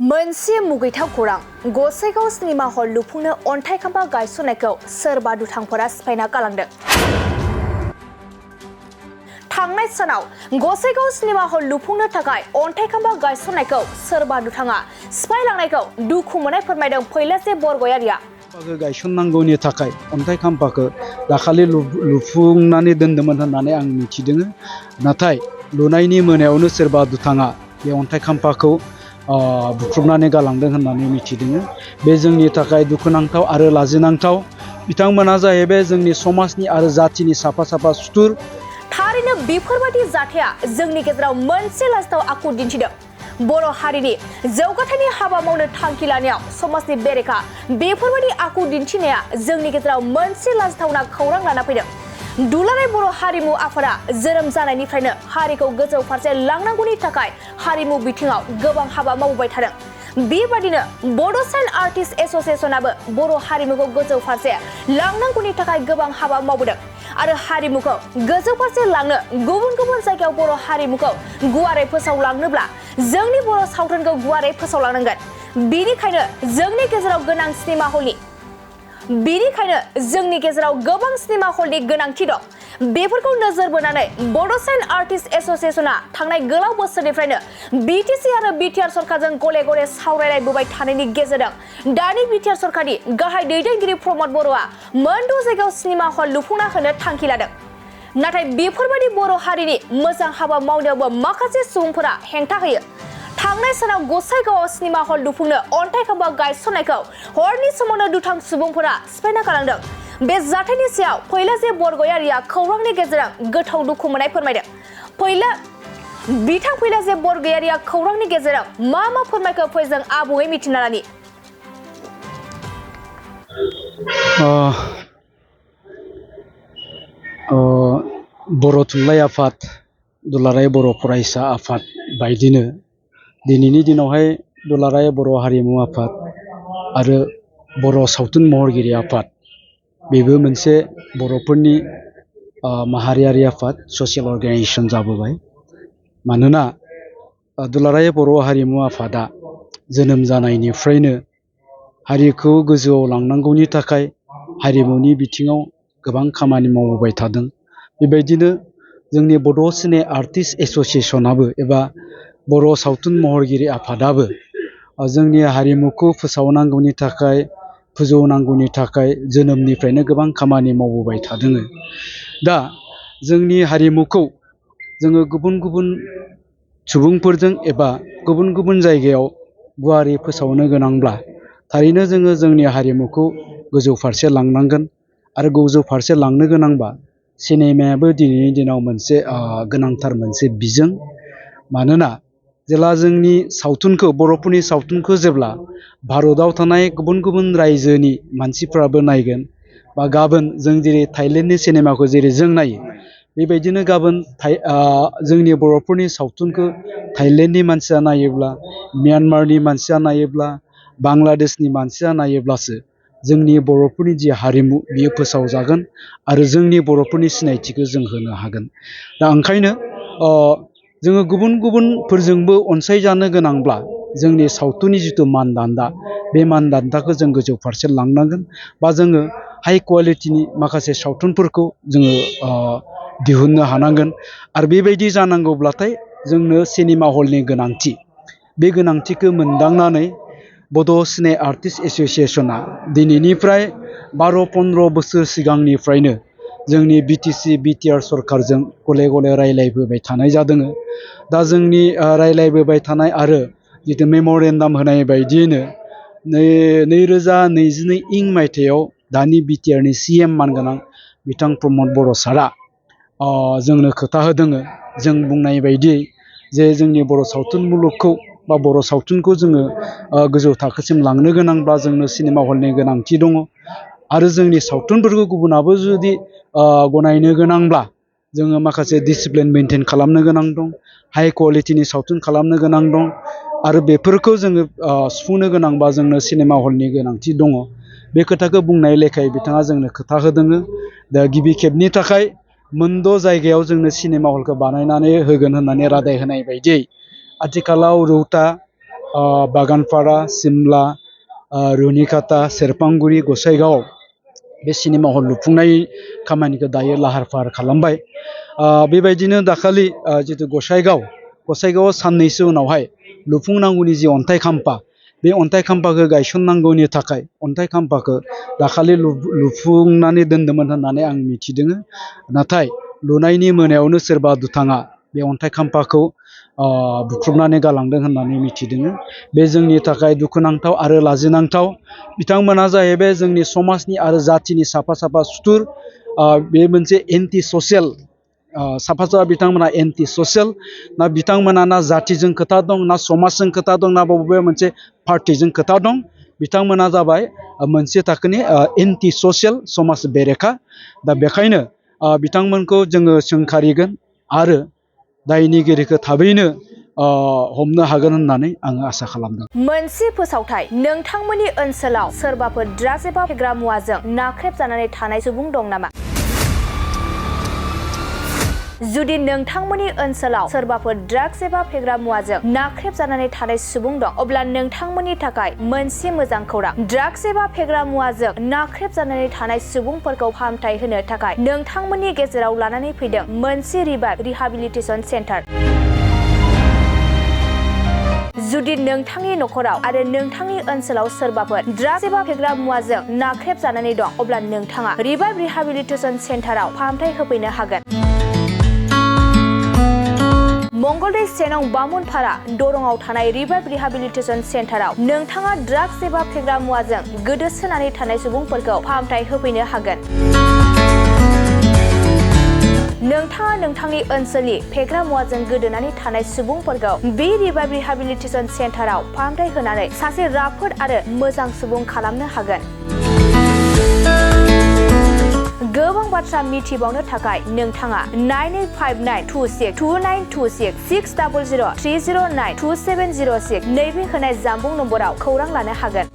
मोनसे मुगैथाव खौरां गसाइगाव सिनेमा हल लुफुंनो अन्थाइ खाम्फा गायसननायखौ सोरबा दुथांफोरा सिफायना गालांदों। थांनाय सानाव गसाइगाव सिनेमा हल लुफुंनो थाखाय अन्थाइ खाम्फा गायसननायखौ सोरबा दुथाङा सिफायलांनायखौ दुखु मोननाय फोरमायदों फैलासे बरगयारिया। गायसननांगौनि थाखाय अन्थाइ खाम्फाखौ दाखालि लुफुंनानै दोन्दोंमोन होननानै आं मिथिदों। नाथाय लुनायनि मोनायावनो सोरबा दुथाङा बे अन्थाइ खाम्फाखौ बुख्रुबनानै गालांदों होननानै मिथिदों। बे जोंनि थाखाय दुखुनांथाव आरो लाजिनांथाव। बिथांमोना जाहैबाय जोंनि समाजनि आरो जातिनि साफा सुथुर। थारैनो बेफोरबायदि जाथाया जोंनि गेजेराव मोनसे लाजिथाव आखु दिन्थिदों। बर' हारिनि जौगाथायनि हाबा मावनो थांखि लानायाव समाजनि बेरेखा बेफोरबायदि आखु दिन्थिनाया जोंनि गेजेराव मोनसे लाजिथावना खौरां लाना फैदों। दुलाराय बर' हारिमु आफादा जोनोम जानायनिफ्रायनो हारिखौ गोजौ फारसे लांनांगौनि थाखाय हारिमु बिथिङाव गोबां हाबा मावबाय थादों। बेबादिनो बड' साइन आर्टिस्ट एस'सिएशनाबो बर' हारिमुखौ गोजौ फारसे लांनांगौनि थाखाय गोबां हाबा मावबोदों आरो हारिमुखौ गोजौ फारसे लांनो गुबुन गुबुन जायगायाव बर' हारिमुखौ गुवारै फोसावलांनोब्ला जोंनि बर' सावथुनखौ गुवारै फोसावलांनांगोन। बेनिखायनो जोंनि गेजेराव गोबां सिनेमा हलनि गोनांथि दं। बेफोरखौ नोजोर बोनानै बड' साइन आर्टिस्ट एस'सिएशना थांनाय गोलाव बोसोरनिफ्रायनो बिटिसि आरो बिटिआर सरकारजों गले गले सावरायलायबोबाय थानायनि गेजेरजों दानि बिटिआर सरकारनि गाहाय दैदेनगिरि प्रमद बर'आ मोनद' जायगायाव सिनेमा हल लुफुंना होनो थांखि लादों। नाथाय बेफोरबायदि बर' हारिनि मोजां हाबा मावनायावबो माखासे सुबुंफोरा हेंथा होयो। थांनाय सानाव गसाइगावआव सिनेमा हल लुफुंनो अन्थाइ खाम्फा गायसननायखौ हरनि समावनो दुथां सुबुंफोरा सिफायना गालांदों। बे जाथायनि सायाव फैलासे बरगयारिया खौरांनि गेजेरजों गोथौ दुखु मोननाय फोरमायदों। फैलासे बरगयारिया खौरांनि गेजेरजों मा फोरमायखो फै जों आबुङै मिथिना लानि। बर' थुनलाइ आफाद, दुलाराय बर' फरायसा आफाद बायदिनो दिनैनि दिनावहाय दुलाराय बर' हारिमु आफाद आरो बर' सावथुन महरगिरि आफाद बेबो मोनसे बर'फोरनि माहारियारि आफाद ससियेल अर्गानाइजेसन जाबोबाय। मानोना दुलाराय बर' हारिमु आफादा जोनोम जानायनिफ्रायनो हारिखौ गोजौआव लांनांगौनि थाखाय हारिमुनि बिथिङाव गोबां खामानि मावबोबाय थादों। बेबायदिनो जोंनि बड' सिने आर्टिस्ट एस'सिएशनाबो एबा बर' सावथुन महरगिरि आफादाबो जोंनि हारिमुखौ फोसावनांगौनि थाखाय फोजौनांगौनि थाखाय जोनोमनिफ्रायनो गोबां खामानि मावबोबाय थादों। दा जोंनि हारिमुखौ जोङो गुबुन गुबुन सुबुंफोरजों एबा गुबुन गुबुन जायगायाव गुवारै फोसावनो गोनांब्ला थारैनो जोङो जोंनि हारिमुखौ गोजौ फारसे लांनांगोन। आरो गोजौ फारसे लांनो गोनांबा सिनेमायाबो दिनैनि दिनाव मोनसे गोनांथार मोनसे बिजों। मानोना जेब्ला जोंनि सावथुनखौ बर'फोरनि सावथुनखौ जेब्ला भारताव थानाय गुबुन गुबुन रायजोनि मानसिफ्राबो नायगोन बा गाबोन जों जेरै थाइलेण्डनि सिनेमाखौ जेरै जों नायो बेबायदिनो गाबोन जोंनि बर'फोरनि सावथुनखौ थाइलेण्डनि मानसिया नायोब्ला, म्यानमारनि मानसिया नायोब्ला, बांलादेशनि मानसिया नायोब्लासो जोंनि बर'फोरनि जि हारिमु बियो फोसावजागोन आरो जोंनि बर'फोरनि सिनायथिखौ जों होनो हागोन। दा ओंखायनो जोङो गुबुन गुबुनफोरजोंबो अनसायजानो गोनांब्ला जोंनि सावथुननि जिथु मानदान्दा बे मानदान्दाखौ जों गोजौ फारसे लांनांगोन बा जोङो हाइ कुवालिटिनि माखासे सावथुनफोरखौ जोङो दिहुननो हानांगोन। आरो बेबायदि जानांगौब्लाथाय जोंनो सिनेमा हलनि गोनांथि। बे गोनांथिखौ मोनदांनानै बड' सिने आर्टिस्ट एस'सिएशना दिनैनिफ्राय 12-15 बोसोर सिगांनिफ्रायनो जोंनि बिटिसि बिटिआर सरकारजों गले गले रायलायबोबाय थानाय जादों। दा जोंनि रायलायबोबाय थानाय आरो जिथु मेम'रेन्डाम होनाय बायदियैनो 2022 मायथाइयाव दानि बिटिआरनि CM मानगोनां बिथां प्रमद बर' सारआ जोंनो खोथा होदों। जों बुंनाय बायदि जे जोंनि बर' सावथुन मुलुगखौ बा बर' सावथुनखौ जोङो गोजौ थाखोसिम लांनो गोनांब्ला जोंनो सिनेमा हलनि गोनांथि दङ। आरो जोंनि सावथुनफोरखौ गुबुनाबो जुदि गनायनो गोनांब्ला जोङो माखासे डिसिप्लिन मेनटेन खालामनो गोनां दं, हाइ कुवालिटिनि सावथुन खालामनो गोनां दं। आरो बेफोरखौ जोङो सुफुंनो गोनांबा जोंनो सिनेमा हलनि गोनांथि दङ। बे खोथाखौ बुंनाय लेखायै बिथाङा जोंनो खोथा होदों। दा गिबि खेबनि थाखाय मोनद' जायगायाव जोंनो सिनेमा हलखौ बानायनानै होगोन होननानै रादाय होनाय बायदियै आथिखालाव रौता, बागानपारा सिमला रुनिकाटा सेरफांगुरि गसाइगाव बे सिनेमा हल लुफुंनाय खामानिखौ दायो लाहार फाहार खालामबाय बेबायदिनो दाखालि जितु गसाइगावआव साननैसो उनावहाय लुफुंनांगौनि जि अन्थाइ खाम्फा बे अन्थाइ खाम्फाखौ गायसननांगौनि थाखाय अन्थाइ खाम्फाखौ दाखालि लुफुंनानै दोन्दोंमोन होननानै आं मिथिदों नाथाय लुनायनि मोनायावनो सोरबा दुथाङा बे अन्थाइ खाम्फाखौ बुख्रुबनानै गालांदों होननानै मिथिदों बे जोंनि थाखाय दुखुनांथाव आरो लाजिनांथाव बिथांमोना जाहैबाय जोंनि समाजनि आरो जाथिनि साफा सुथुर बे मोनसे एन्टि ससियेल साफा बिथांमोना एन्टि ससियेल ना बिथांमोना ना जातिजों खोथा दं ना समाजजों खोथा दं ना बबेबा मोनसे पार्टिजों खोथा दं बिथांमोना जाबाय मोनसे थाखोनि एन्टि ससियेल समाज बेरेखा दा बेखायनो बिथांमोनखौ जोङो सोंखारिगोन आरो दायनिगिरिखौ थाबैनो हमनो हागोन होननानै आङो आसा खालामदों। मोनसे फोसावथाय नोंथांमोननि ओनसोलाव सोरबाफोर ड्राग्स एबा फेग्रा मुवाजों नाख्रेबजानानै थानाय सुबुं दं नामा? जुदि नोंथांमोननि ओनसोलाव सोरबाफोर ड्राग्स एबा फेग्रा मुवाजों नाख्रेबजानानै थानाय सुबुं दं अब्ला नोंथांमोननि थाखाय मोनसे मोजां खौरां ड्राग्स एबा फेग्रा मुवाजों नाख्रेबजानानै थानाय सुबुंफोरखौ फाहामथाय होनो थाखाय नोंथांमोननि गेजेराव लानानै फैदों मोनसे रिहाबिलिटेसन सेन्टार। जुदि नोंथांनि नखराव आरो नोंथांनि ओनसोलाव सोरबाफोर ड्राग्स एबा फेग्रा मुवाजों नाख्रेबजानानै दं अब्ला नोंथाङा रिहाबिलिटेसन सेन्टाराव फाहामथाय होफैनो हागोन। मंगलदै सेनं बामुनपारा दरंआव थानाय रिहाबिलिटेसन सेन्टाराव नोंथाङा ड्राग्स एबा फेग्रा मुवाजों गोदोसोनानै थानाय सुबुंफोरखौ फाहामथाय होफैनो हागोन। नोंथाङा नोंथांनि ओनसोलनि फेग्रा मुवाजों गोदोनानै थानाय सुबुंफोरखौ बे रिहाबिलिटेसन सेन्टाराव फाहामथाय होनानै सासे राफोद आरो मोजां सुबुं खालामनो हागोन। गोबां बाथ्रा मिथिबावनो थाखाय नोंथाङा 9859262926 60030092706 नैबे होनाय जानबुं नम्बराव खौरां लानो हागोन।